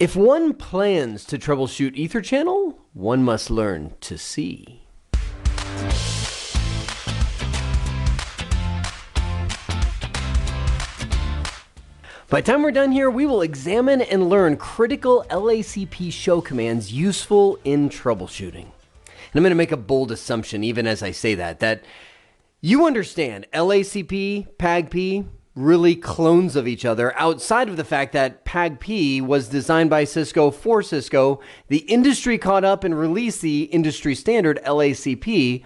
If one plans to troubleshoot Ether channel, one must learn to see. By the time we're done here, we will examine and learn critical LACP show commands useful in troubleshooting. And I'm going to make a bold assumption, even as I say that you understand LACP, PAGP, really clones of each other outside of the fact that PAGP was designed by Cisco for Cisco. The industry caught up and released the industry standard LACP,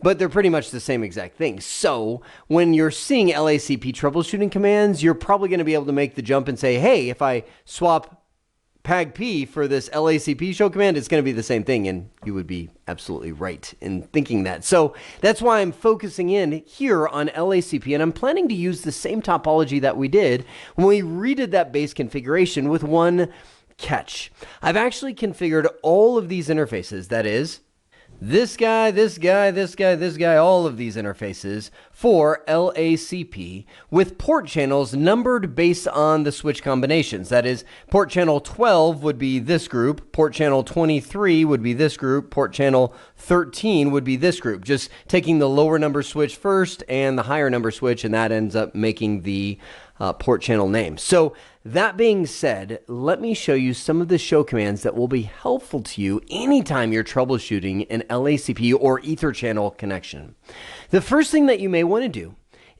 but they're pretty much the same exact thing. So when you're seeing LACP troubleshooting commands, you're probably going to be able to make the jump and say, hey, if I swap PAGP for this LACP show command, it's going to be the same thing. And you would be absolutely right in thinking that. So that's why I'm focusing in here on LACP. And I'm planning to use the same topology that we did when we redid that base configuration with one catch. I've actually configured all of these interfaces. That is, this guy, all of these interfaces for LACP with port channels numbered based on the switch combinations. That is, port channel 12 would be this group, port channel 23 would be this group, port channel 13 would be this group. Just taking the lower number switch first and the higher number switch, and that ends up making the port channel name. So that being said, let me show you some of the show commands that will be helpful to you anytime you're troubleshooting an LACP or Ether channel connection. The first thing that you may want to do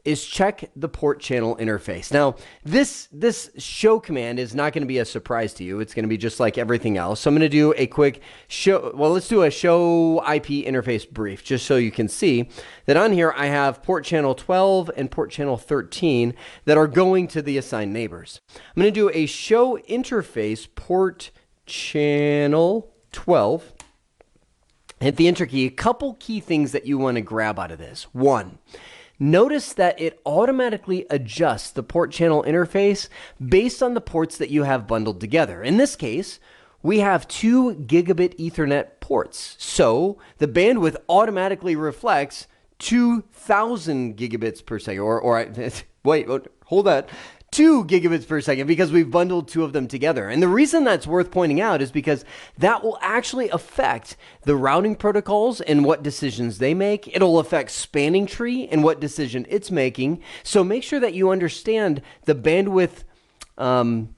is check the port channel interface. Now, this show command is not going to be a surprise to you. It's going to be just like everything else. So I'm going to do a quick show. Well, let's do a show IP interface brief, just so you can see that on here I have port channel 12 and port channel 13 that are going to the assigned neighbors. I'm going to do a show interface port channel 12. Hit the enter key. A couple key things that you want to grab out of this. One, notice that it automatically adjusts the port channel interface based on the ports that you have bundled together. In this case, we have 2 gigabit Ethernet ports. So the bandwidth automatically reflects 2,000 gigabits per second. Wait, hold that. 2 gigabits per second because we've bundled 2 of them together. And the reason that's worth pointing out is because that will actually affect the routing protocols and what decisions they make. It'll affect spanning tree and what decision it's making. So make sure that you understand the bandwidth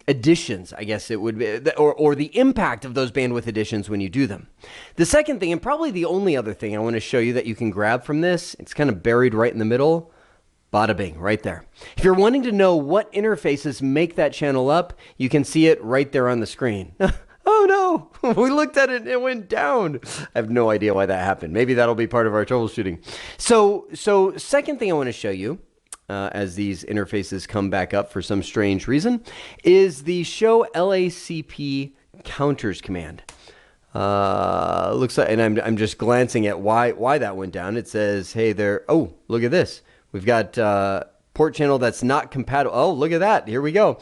additions, I guess it would be, or the impact of those bandwidth additions when you do them. The second thing, and probably the only other thing I want to show you that you can grab from this, it's kind of buried right in the middle. Bada bing, right there. If you're wanting to know what interfaces make that channel up, you can see it right there on the screen. Oh no, we looked at it and it went down. I have no idea why that happened. Maybe that'll be part of our troubleshooting. So second thing I want to show you, as these interfaces come back up for some strange reason, is the show LACP counters command. Looks like, and I'm just glancing at why that went down. It says, hey there, oh, look at this. We've got port channel that's not compatible. Oh, look at that. Here we go.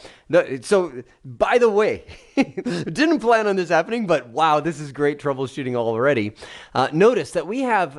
So, by the way, didn't plan on this happening, but wow, this is great troubleshooting already. Notice that we have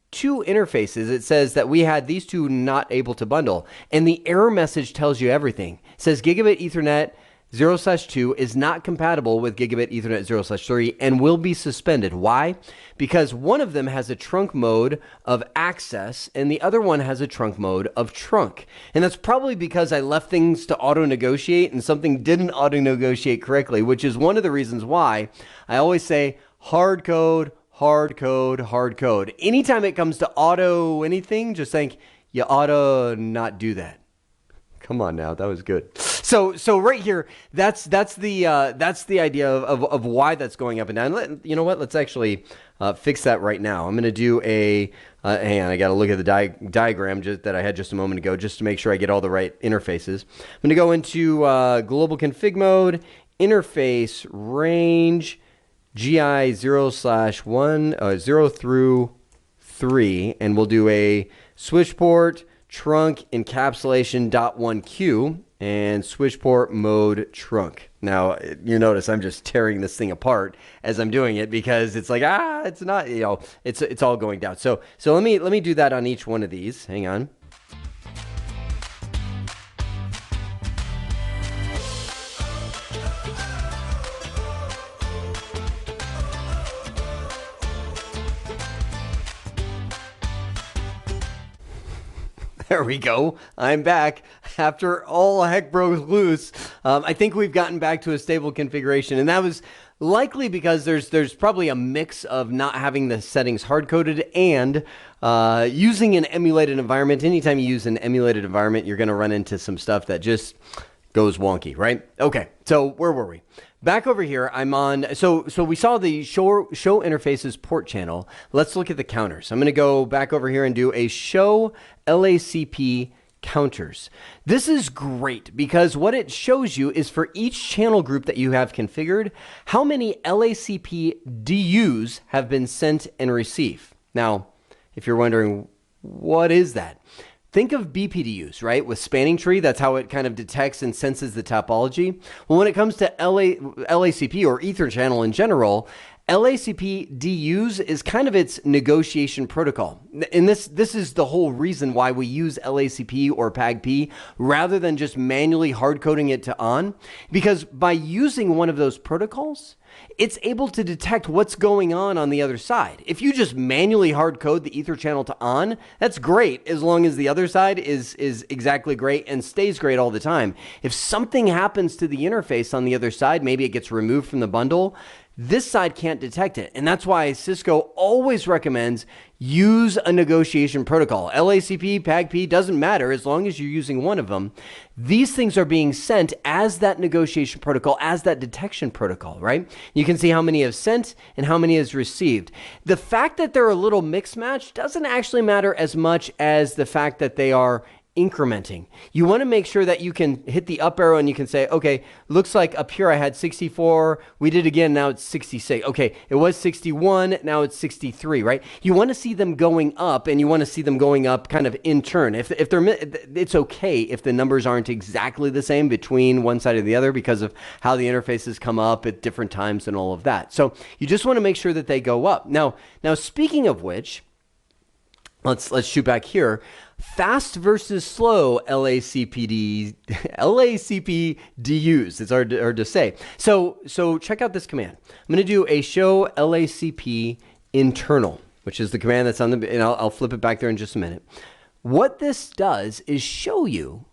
2 interfaces. It says that we had these 2 not able to bundle, and the error message tells you everything. It says Gigabit Ethernet 0/2 is not compatible with Gigabit Ethernet 0/3 and will be suspended. Why? Because one of them has a trunk mode of access and the other one has a trunk mode of trunk. And that's probably because I left things to auto-negotiate and something didn't auto-negotiate correctly, which is one of the reasons why I always say hard code, hard code, hard code. Anytime it comes to auto anything, just think you ought to not do that. Come on now, that was good. So right here, that's the idea of why that's going up and down. You know what? Let's actually fix that right now. I'm going to do a hang on. I got to look at the diagram that I had just a moment ago, just to make sure I get all the right interfaces. I'm going to go into global config mode, interface range, GI 0/1 through 3, and we'll do a switch port trunk encapsulation .1Q and switch port mode trunk. Now you notice I'm just tearing this thing apart as I'm doing it because it's like it's not, it's all going down. So let me do that on each one of these. Hang on. There we go. I'm back. After all heck broke loose, I think we've gotten back to a stable configuration, and that was likely because there's probably a mix of not having the settings hard-coded and using an emulated environment. Anytime you use an emulated environment, you're going to run into some stuff that just goes wonky, right? Okay, so where were we? Back over here, I'm on, so we saw the show interfaces port channel. Let's look at the counters. I'm going to go back over here and do a show LACP counters. This is great because what it shows you is for each channel group that you have configured, how many LACP DUs have been sent and received. Now, if you're wondering, what is that? Think of BPDUs, right? With spanning tree, that's how it kind of detects and senses the topology. Well, when it comes to LACP or Ether channel in general, LACP DUs is kind of its negotiation protocol. And this is the whole reason why we use LACP or PAGP rather than just manually hard coding it to on. Because by using one of those protocols, it's able to detect what's going on the other side. If you just manually hard code the Ether channel to on, that's great as long as the other side is exactly great and stays great all the time. If something happens to the interface on the other side, maybe it gets removed from the bundle, this side can't detect it. And that's why Cisco always recommends use a negotiation protocol. LACP, PAGP, doesn't matter as long as you're using one of them. These things are being sent as that negotiation protocol, as that detection protocol, right? You can see how many have sent and how many has received. The fact that they're a little mix match doesn't actually matter as much as the fact that they are incrementing. You want to make sure that you can hit the up arrow and you can say, okay, looks like up here I had 64. We did again. Now it's 66. Okay. It was 61. Now it's 63, right? You want to see them going up and you want to see them going up kind of in turn. If they're, it's okay if the numbers aren't exactly the same between one side or the other because of how the interfaces come up at different times and all of that. So you just want to make sure that they go up. Now speaking of which, let's shoot back here. Fast versus slow LACP DUs. It's hard to say. So check out this command. I'm going to do a show LACP internal, which is the command that's on the, and I'll flip it back there in just a minute. What this does is show you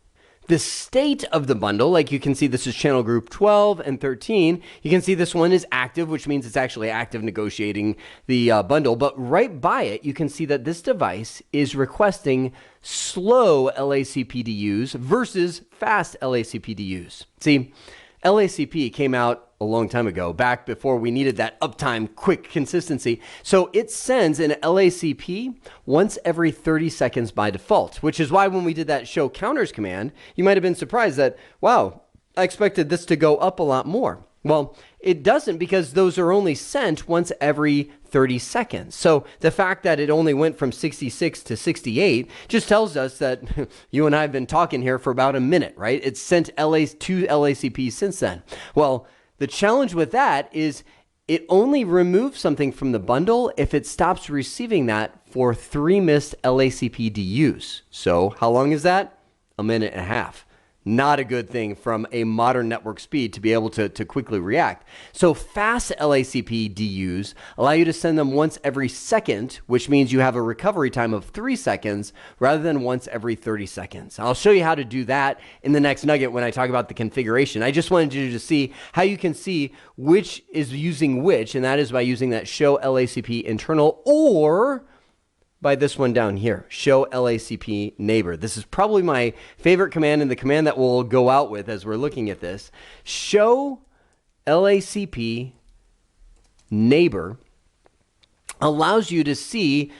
the state of the bundle. Like you can see this is channel group 12 and 13. You can see this one is active, which means it's actually active negotiating the bundle. But right by it, you can see that this device is requesting slow LACP DUs versus fast LACP DUs. See, LACP came out a long time ago, back before we needed that uptime, quick consistency. So it sends an LACP once every 30 seconds by default, which is why when we did that show counters command, you might have been surprised that, wow, I expected this to go up a lot more. Well, it doesn't because those are only sent once every 30 seconds. So the fact that it only went from 66 to 68 just tells us that you and I have been talking here for about a minute, right? It's sent two LACPs since then. Well, the challenge with that is it only removes something from the bundle if it stops receiving that for 3 missed LACP DUs. So how long is that? A minute and a half. Not a good thing from a modern network speed to be able to quickly react. So fast LACP DUs allow you to send them once every second, which means you have a recovery time of 3 seconds rather than once every 30 seconds. I'll show you how to do that in the next nugget when I talk about the configuration. I just wanted you to see how you can see which is using which, and that is by using that show LACP internal or by this one down here, show LACP neighbor. This is probably my favorite command and the command that we'll go out with as we're looking at this. Show LACP neighbor allows you to see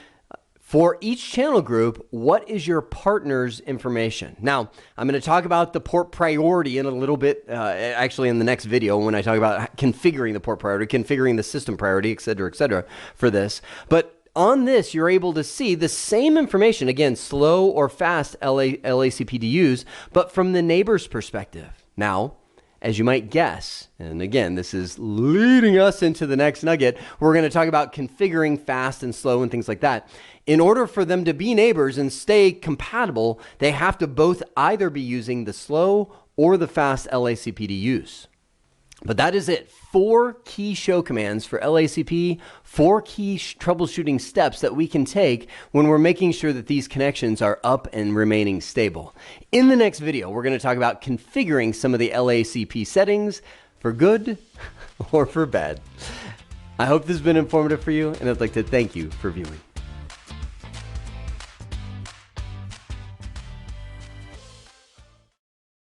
for each channel group, what is your partner's information? Now, I'm going to talk about the port priority in a little bit, actually in the next video when I talk about configuring the port priority, configuring the system priority, et cetera, for this. But on this, you're able to see the same information, again, slow or fast LACP DUs, but from the neighbor's perspective. Now, as you might guess, and again, this is leading us into the next nugget, we're going to talk about configuring fast and slow and things like that. In order for them to be neighbors and stay compatible, they have to both either be using the slow or the fast LACP DUs. But that is it. 4 key show commands for LACP, 4 key troubleshooting steps that we can take when we're making sure that these connections are up and remaining stable. In the next video, we're going to talk about configuring some of the LACP settings for good or for bad. I hope this has been informative for you, and I'd like to thank you for viewing.